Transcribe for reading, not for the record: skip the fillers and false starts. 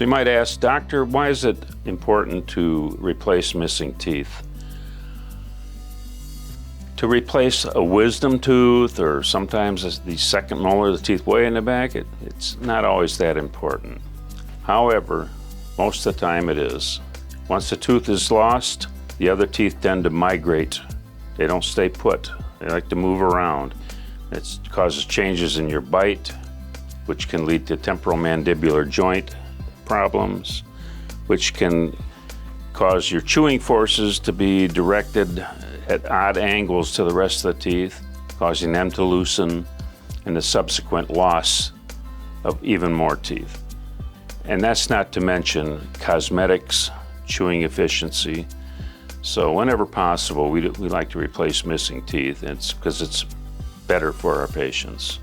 So you might ask, doctor, why is it important to replace missing teeth? To replace a wisdom tooth, or sometimes the second molar of the teeth way in the back, it's not always that important. However, most of the time it is. Once the tooth is lost, the other teeth tend to migrate. They don't stay put. They like to move around. It causes changes in your bite, which can lead to temporomandibular joint problems, which can cause your chewing forces to be directed at odd angles to the rest of the teeth, causing them to loosen, and the subsequent loss of even more teeth. And that's not to mention cosmetics, chewing efficiency. So whenever possible, we like to replace missing teeth. It's because it's better for our patients.